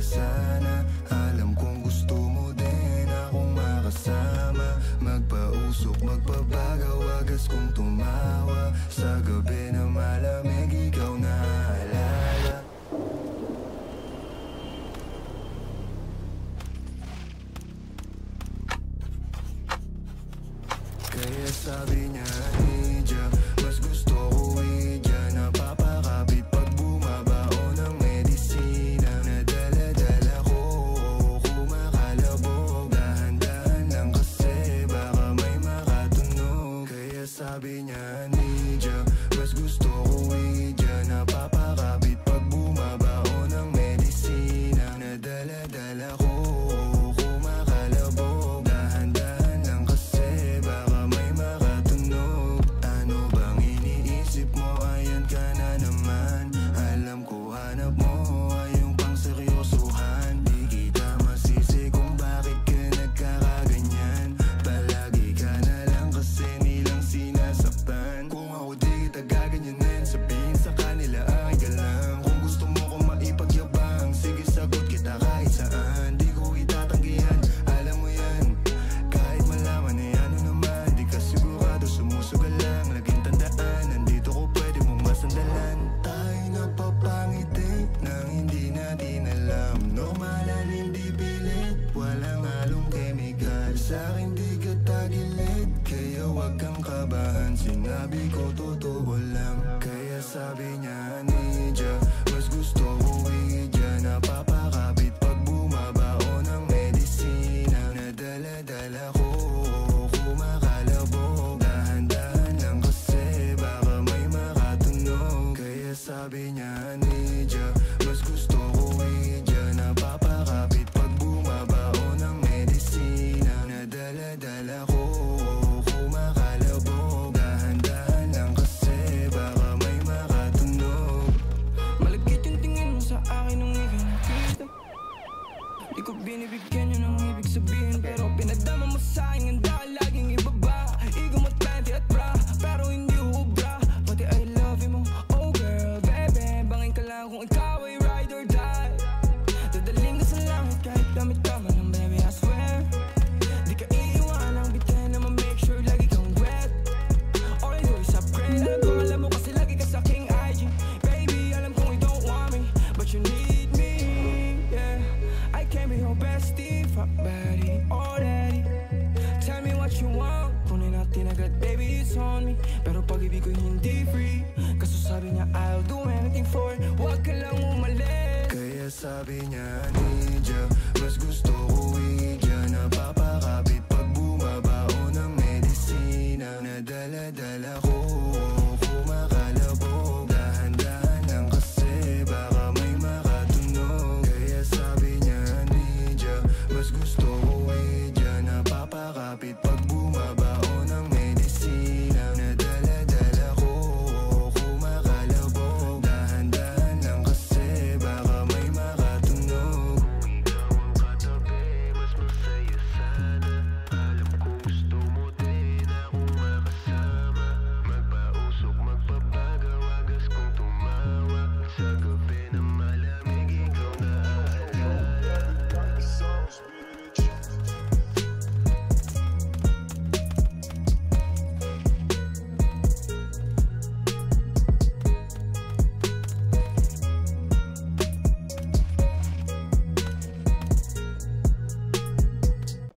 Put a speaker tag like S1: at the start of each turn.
S1: sana. Alam kong gusto mo din akong makasama. Magpausok, magpabagaw, wagas kong tumawa. Sa gabi na malamig, ikaw na aalala. Kaya sabi niya, Nidya, mas gusto ko idya. Napapakapit pag bumabao ng medisina. Nadala-dala ko, kumakalabog. Dahan-dahan lang kasi baka may makatunog. Kaya sabi niya, Nidya, mas gusto ko idya. Napapakapit pag bumabao ng medisina. Nadala-dala ko, kumakalabog. Dahan-dahan lang kasi baka may makatunog. Ano bang iniisip mo? Ayan ka na naman. Alam ko hanap mo ay yung pang seryosohan. Di kita masisi kung bakit ka nagkakaganyan. Palagi ka na lang kasi nilang sinasaktan. Kung ako di kita gaganyanin, sabihin sa kanila ay galang. Kung gusto mo kong maipagyabang, sige sagot kita kahit saan. Di ko itatanggihan, alam mo yan. Kahit malaman ay ano naman, di ka sigurado, sumusugal lang. Laging tandaan, nandito ko pwede mong masandalan. Tayo napapangiti nang hindi natin alam. Normalan, hindi pilit, walang halong chemical. Sa'kin di ka tagilid, kaya wag kang kabahan. Sinabi ko totoo lang. Kaya sabi niya, Nidya, mas gusto ko idya. Napapakapit pag bumabao ng medisina. Nadala-dala ko, kumakalabog. Dahan-dahan lang kasi baka may makatunog. Kaya sabi niya, Nidya, mas gusto ko idya. Napapakapit pag bumabao ng medisina. Nadala-dala ko, kumakalabog. Dahan-dahan lang kasi baka may makatunog.
S2: Malagkit yung tingin mo sa akin nung ika'y nakita. Di ko binibigyan yun ang ibig sabihin, pero pinadama mo sa'kin. Handa ka laging ibaba. Ego mo 20 at bra, pero hindi ubra. Pati I love you mo, oh girl, baby. Bangin ka lang kung ikaw ay ride or die. Dadaling ka sa langit kahit damit ka man ng baby, I swear. Di ka iiwan ang bitin na ma-make sure lagi kang wet. All I do is upgrade. Alam ko alam mo kasi lagi ka sa king IG. Baby, alam kong you don't want me, but you need me, yeah. I can't be your bestie, fuck buddy, already. Tell me what you want, kunin natin agad, baby, it's on me. Pero pag-ibig ko hindi free, kaso sabi niya I'll do anything for it. Huwag ka lang umalis.
S1: Kaya sabi niya, Nidya, mas gusto